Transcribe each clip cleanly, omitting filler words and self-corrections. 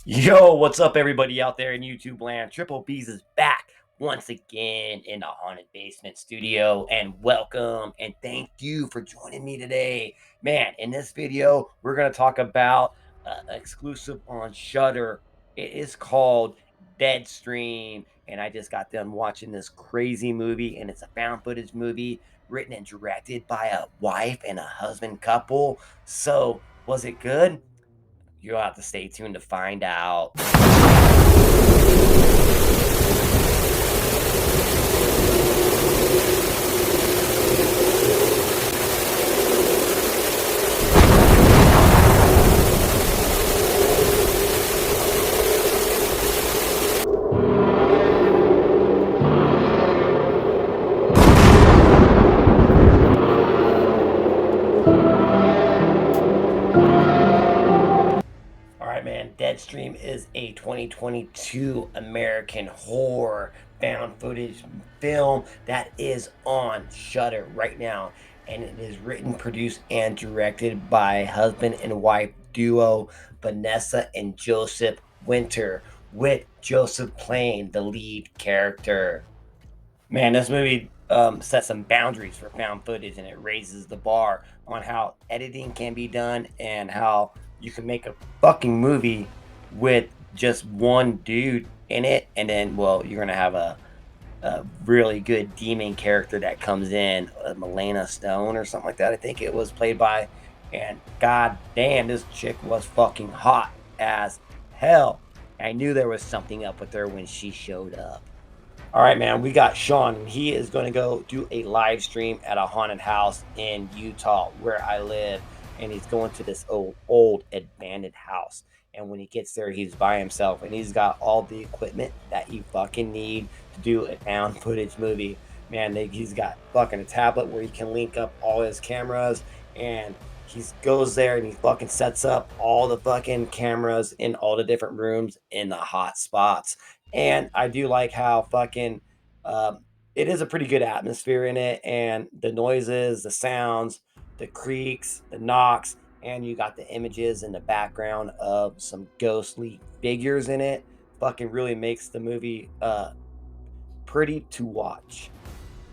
Yo, what's up, everybody out there in YouTube land? Triple B's is back once again in the Haunted Basement Studio, and welcome and thank you for joining me today. Man, in this video, we're going to talk about exclusive on Shudder. It is called Deadstream, and I just got done watching this crazy movie, and it's a found footage movie written and directed by a wife and a husband couple. So, was it good? You'll have to stay tuned to find out. All right, man. Deadstream is a 2022 American horror found footage film that is on Shudder right now, and it is written, produced, and directed by husband and wife duo Vanessa and Joseph Winter, with Joseph playing the lead character. Man, this movie sets some boundaries for found footage, and it raises the bar on how editing can be done and how you can make a fucking movie with just one dude in it. And then, well, you're going to have a really good demon character that comes in, Milena Stone or something like that. I think it was played by. And god damn, this chick was fucking hot as hell. I knew there was something up with her when she showed up. All right, man, we got Sean, and he is going to go do a live stream at a haunted house in Utah where I live. And he's going to this old abandoned house. And when he gets there, he's by himself, and he's got all the equipment that you fucking need to do a found footage movie. Man, he's got fucking a tablet where he can link up all his cameras, and he goes there and he fucking sets up all the fucking cameras in all the different rooms in the hot spots. And I do like how fucking it is a pretty good atmosphere in it, and the noises, the sounds, the creaks, the knocks, and you got the images in the background of some ghostly figures in it. Fucking really makes the movie pretty to watch.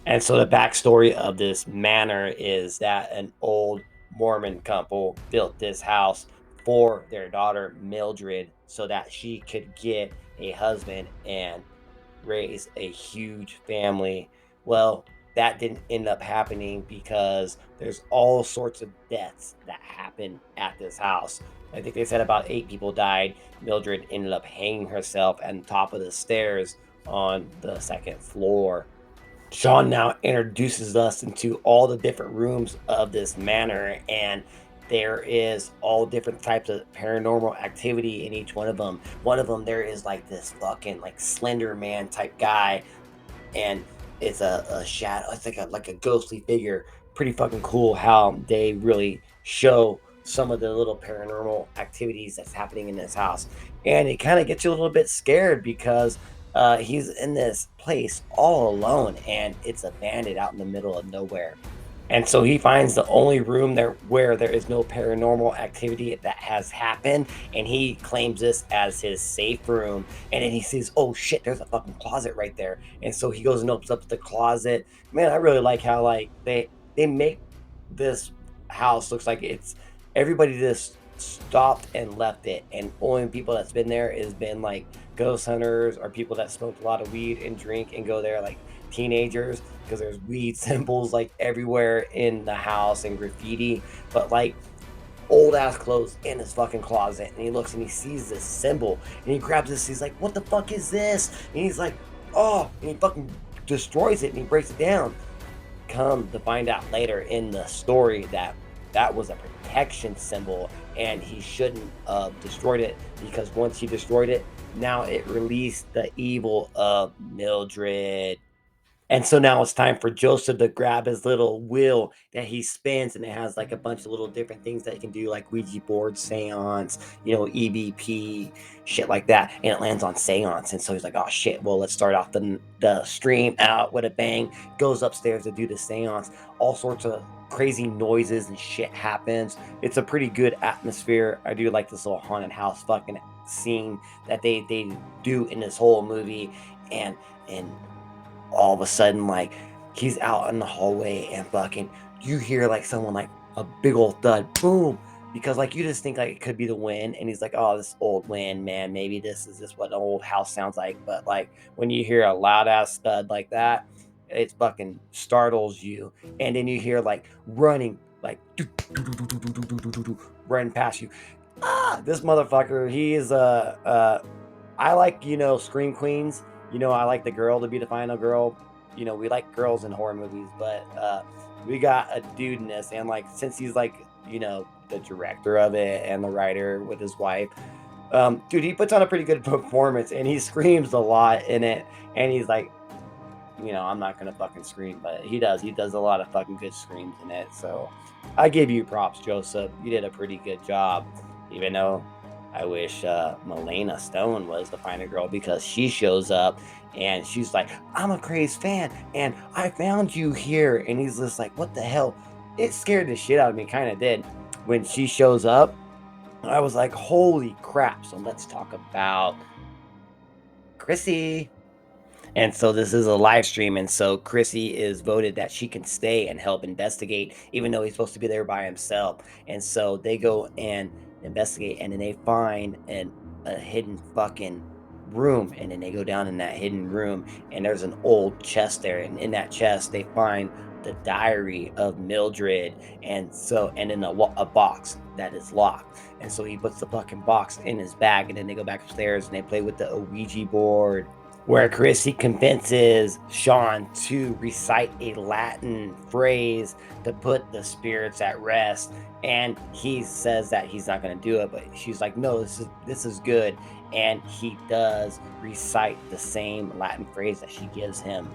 And so the backstory of this manor is that an old Mormon couple built this house for their daughter Mildred so that she could get a husband and raise a huge family. Well, that didn't end up happening because there's all sorts of deaths that happen at this house. I think they said about 8 people died. Mildred ended up hanging herself on top of the stairs on the second floor. Sean now introduces us into all the different rooms of this manor, and there is all different types of paranormal activity in each one of them. One of them, there is like this fucking like Slender Man type guy, and it's a shadow. It's like a ghostly figure. Pretty fucking cool how they really show some of the little paranormal activities that's happening in this house, and it kind of gets you a little bit scared because he's in this place all alone, and it's abandoned out in the middle of nowhere. And so he finds the only room there where there is no paranormal activity that has happened, and he claims this as his safe room. And then he sees, oh shit, there's a fucking closet right there. And so he goes and opens up the closet. Man, I really like how like they make this house looks like it's everybody just stopped and left it, and only people that's been there has been like ghost hunters or people that smoked a lot of weed and drink and go there, like teenagers, because there's weed symbols like everywhere in the house and graffiti, but like old ass clothes in his fucking closet. And he looks and he sees this symbol, and he grabs this. He's like, "What the fuck is this?" And he's like, "Oh!" And he fucking destroys it and he breaks it down. Come to find out later in the story that that was a protection symbol, and he shouldn't have destroyed it, because once he destroyed it, now it released the evil of Mildred. And so now it's time for Joseph to grab his little wheel that he spins, and it has like a bunch of little different things that he can do, like Ouija board, seance, EVP, shit like that. And it lands on seance. And so he's like, oh shit, well, let's start off the stream out with a bang. Goes upstairs to do the seance. All sorts of crazy noises and shit happens. It's a pretty good atmosphere. I do like this little haunted house fucking scene that they do in this whole movie, and all of a sudden, like, he's out in the hallway and fucking you hear like someone like a big old thud, boom. Because like you just think like it could be the wind, and he's like, oh, this old wind, man, maybe this is just what an old house sounds like. But like when you hear a loud ass thud like that, it fucking startles you. And then you hear like running, like running past you. This motherfucker, he is I like, scream queens. I like the girl to be the final girl. We like girls in horror movies, but we got a dude in this, and like since he's like, the director of it and the writer with his wife, dude, he puts on a pretty good performance, and he screams a lot in it, and he's like, I'm not gonna fucking scream, but he does. He does a lot of fucking good screams in it. So I give you props, Joseph. You did a pretty good job, even though I wish Milena Stone was the final girl, because she shows up and she's like, I'm a crazed fan and I found you here. And he's just like, what the hell? It scared the shit out of me, kind of did. When she shows up, I was like, holy crap. So let's talk about Chrissy. And so this is a live stream, and so Chrissy is voted that she can stay and help investigate, even though he's supposed to be there by himself. And so they go and investigate, and then they find a hidden fucking room, and then they go down in that hidden room, and there's an old chest there, and in that chest they find the diary of Mildred, and then a box that is locked. And so he puts the fucking box in his bag, and then they go back upstairs and they play with the Ouija board, where Chrissy convinces Sean to recite a Latin phrase to put the spirits at rest. And he says that he's not going to do it, but she's like, no, this is good. And he does recite the same Latin phrase that she gives him.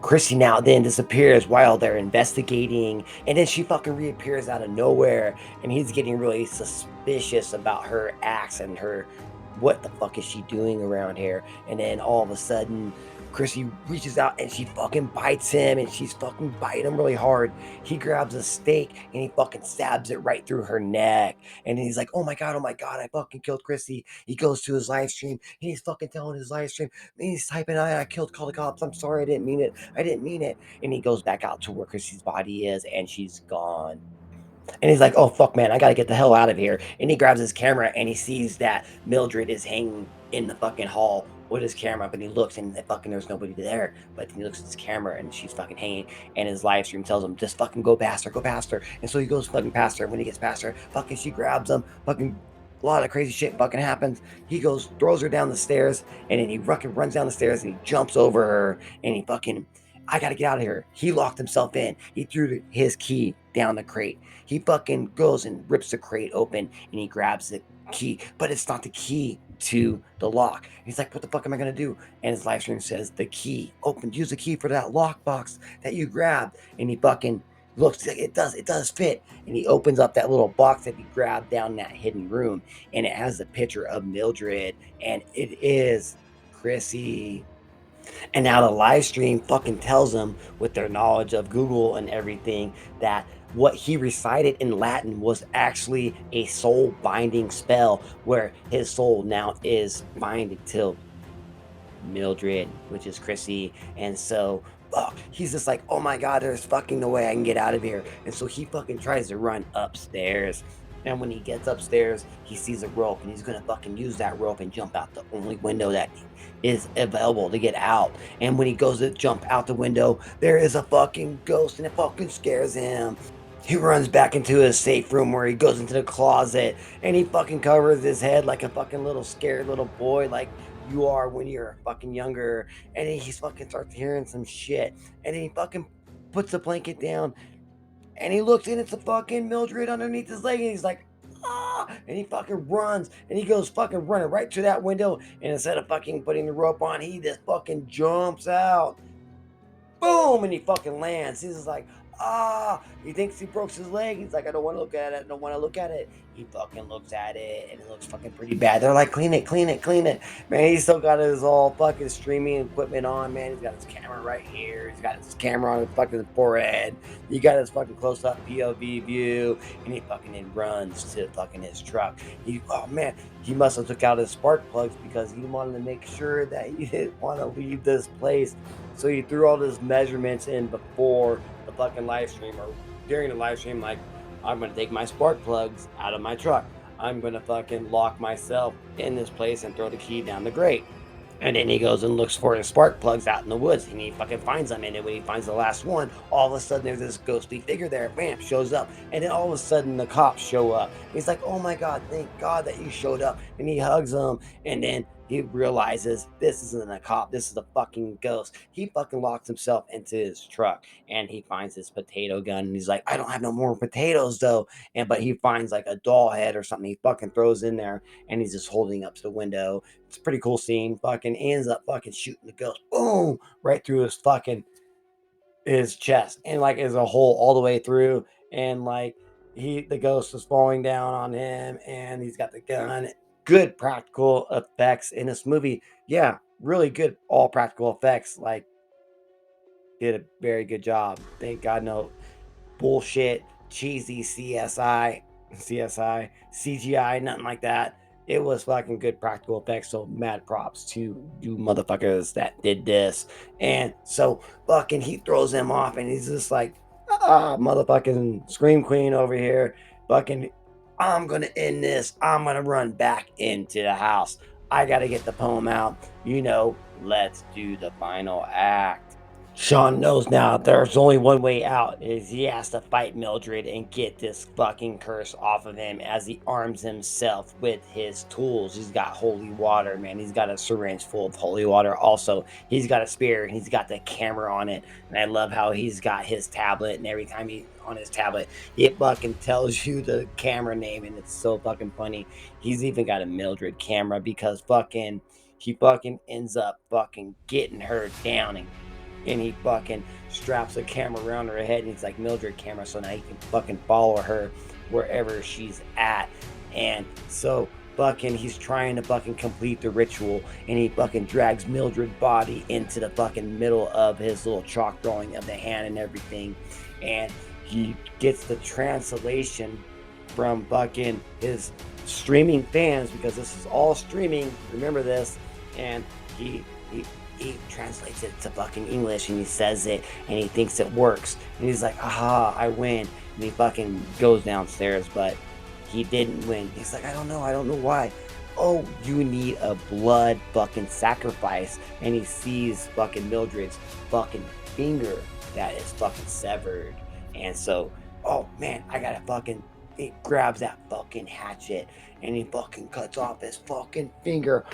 Chrissy now then disappears while they're investigating, and then she fucking reappears out of nowhere, and he's getting really suspicious about her acts and her, what the fuck is she doing around here? And then all of a sudden, Chrissy reaches out and she fucking bites him, and she's fucking biting him really hard. He grabs a stake and he fucking stabs it right through her neck. And he's like, oh my god, I fucking killed Chrissy. He goes to his live stream and he's fucking telling his live stream, and he's typing, I killed, call the cops. I'm sorry, I didn't mean it. I didn't mean it. And he goes back out to where Chrissy's body is, and she's gone. And he's like, oh, fuck, man, I gotta get the hell out of here. And he grabs his camera and he sees that Mildred is hanging in the fucking hall with his camera up, and he looks and fucking there's nobody there. But then he looks at his camera and she's fucking hanging, and his live stream tells him, just fucking go past her, go past her. And so he goes fucking past her. When he gets past her, fucking she grabs him, fucking a lot of crazy shit fucking happens. He goes, throws her down the stairs, and then he fucking runs down the stairs and he jumps over her, and he fucking, I gotta get out of here. He locked himself in. He threw his key down the crate. He fucking goes and rips the crate open, and he grabs the key, but it's not the key to the lock. He's like, what the fuck am I gonna do? And his live stream says, the key, use the key for that lock box that you grabbed. And he fucking looks, it does fit. And he opens up that little box that he grabbed down in that hidden room, and it has a picture of Mildred, and it is Chrissy. And now the live stream fucking tells them, with their knowledge of Google and everything, that what he recited in Latin was actually a soul binding spell, where his soul now is binding to Mildred, which is Chrissy. And so he's just like, oh my god, there's fucking no way I can get out of here. And so he fucking tries to run upstairs. And when he gets upstairs, he sees a rope, and he's gonna fucking use that rope and jump out the only window that is available to get out. And when he goes to jump out the window, there is a fucking ghost, and it fucking scares him. He runs back into his safe room, where he goes into the closet, and he fucking covers his head like a fucking little scared little boy, like you are when you're fucking younger. And then he fucking starts hearing some shit, and then he fucking puts the blanket down, and he looks, and it's a fucking Mildred underneath his leg, and he's like, ah, and he fucking runs, and he goes fucking running right to that window, and instead of fucking putting the rope on, he just fucking jumps out. Boom, and he fucking lands. He's just like, He thinks he broke his leg. He's like, I don't want to look at it. I don't want to look at it. He fucking looks at it and it looks fucking pretty bad. They're like, clean it, clean it, clean it. Man, he's still got his all fucking streaming equipment on, man. He's got his camera right here. He's got his camera on his fucking forehead. He got his fucking close up POV view. And he fucking runs to fucking his truck. Oh man, he must have took out his spark plugs because he wanted to make sure that he didn't want to leave this place. So he threw all his measurements in before the fucking live stream or during the live stream, like, I'm gonna take my spark plugs out of my truck. I'm gonna fucking lock myself in this place and throw the key down the grate. And then he goes and looks for his spark plugs out in the woods, and he fucking finds them. And then when he finds the last one, all of a sudden there's this ghostly figure there. Bam, shows up, and then all of a sudden the cops show up. He's like, "Oh my god, thank God that you showed up!" And he hugs them, and then he realizes this isn't a cop, this is a fucking ghost. He fucking locks himself into his truck, and he finds his potato gun, and he's like, "I don't have no more potatoes though." But he finds like a doll head or something. He fucking throws in there, and he's just holding up to the window. It's a pretty cool scene. Fucking ends up fucking shooting the ghost, boom, right through his chest, and like is a hole all the way through. And like the ghost is falling down on him, and he's got the gun. Good practical effects in this movie. Yeah, really good all practical effects. Like did a very good job. Thank God no bullshit, cheesy CGI, nothing like that. It was fucking good practical effects. So mad props to you motherfuckers that did this. And so fucking he throws him off and he's just like, motherfucking Scream Queen over here. Fucking, I'm gonna end this. I'm gonna run back into the house. I gotta get the poem out. Let's do the final act. Sean knows now there's only one way out is he has to fight Mildred and get this fucking curse off of him as he arms himself with his tools. He's got holy water, man. He's got a syringe full of holy water. Also, he's got a spear and he's got the camera on it. And I love how he's got his tablet, and every time he on his tablet, it fucking tells you the camera name, and it's so fucking funny. He's even got a Mildred camera because he fucking ends up fucking getting her down, and he fucking straps a camera around her head, and he's like Mildred camera, so now he can fucking follow her wherever she's at. And so fucking he's trying to fucking complete the ritual, and he fucking drags Mildred's body into the fucking middle of his little chalk drawing of the hand and everything. And he gets the translation from fucking his streaming fans, because this is all streaming, remember this. And he translates it to fucking English, and he says it, and he thinks it works, and he's like, aha, I win. And he fucking goes downstairs, but he didn't win. He's like, I don't know why. Oh, you need a blood fucking sacrifice. And he sees fucking Mildred's fucking finger that is fucking severed. And so, oh man, I gotta fucking, he grabs that fucking hatchet, and he fucking cuts off his fucking finger,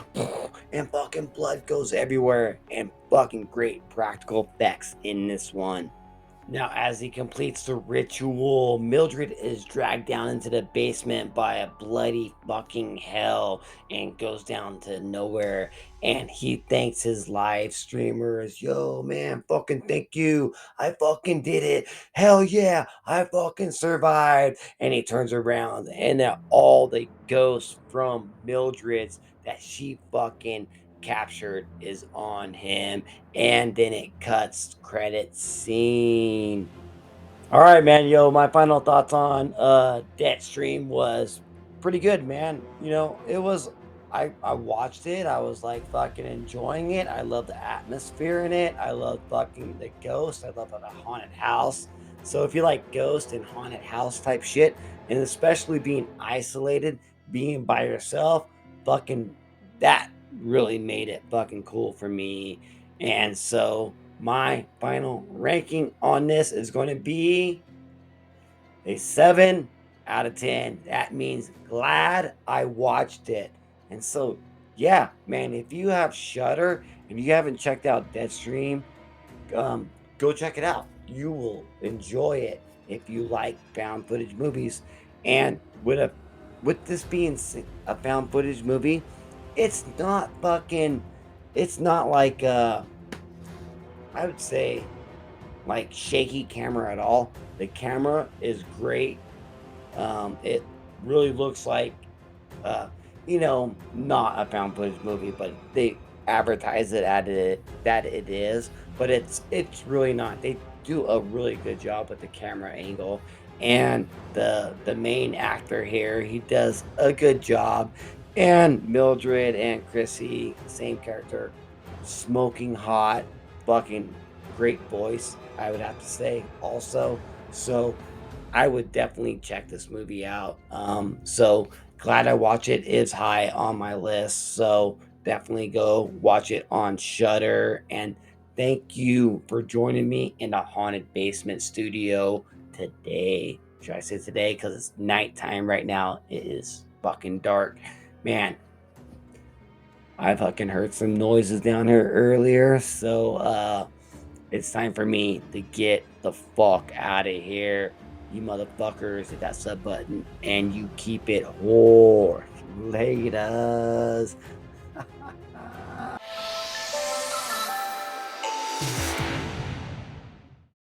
and fucking blood goes everywhere, and fucking great practical effects in this one. Now, as he completes the ritual, Mildred is dragged down into the basement by a bloody fucking hell and goes down to nowhere. And he thanks his live streamers. Yo, man, fucking thank you. I fucking did it. Hell yeah, I fucking survived. And he turns around, and all the ghosts from Mildred's that she fucking captured is on him. And then it cuts credit scene. All right, man. Yo, my final thoughts on Deadstream was pretty good, man. It was, I watched it. I was like fucking enjoying it. I love the atmosphere in it. I love fucking the ghost. I love the haunted house. So if you like ghost and haunted house type shit, and especially being isolated, being by yourself, fucking that really made it fucking cool for me. And so my final ranking on this is going to be a 7 out of 10. That means glad I watched it. And so, yeah, man, if you have Shutter and you haven't checked out Deadstream, go check it out. You will enjoy it if you like found footage movies. And with this being a found footage movie, it's not fucking, it's not like I would say like shaky camera at all. The camera is great. It really looks like, uh, not a found footage movie, but they advertise it at it that it is, but it's really not. They do a really good job with the camera angle, and the main actor here, he does a good job. And Mildred and Chrissy, same character, smoking hot, fucking great voice, I would have to say also. So I would definitely check this movie out. So glad I watch it. It's high on my list. So definitely go watch it on Shutter. And thank you for joining me in the haunted basement studio today. Should I say today? Because it's nighttime right now. It is fucking dark. Man, I fucking heard some noises down here earlier. So it's time for me to get the fuck out of here. You motherfuckers, hit that sub button and you keep it horse. Laters.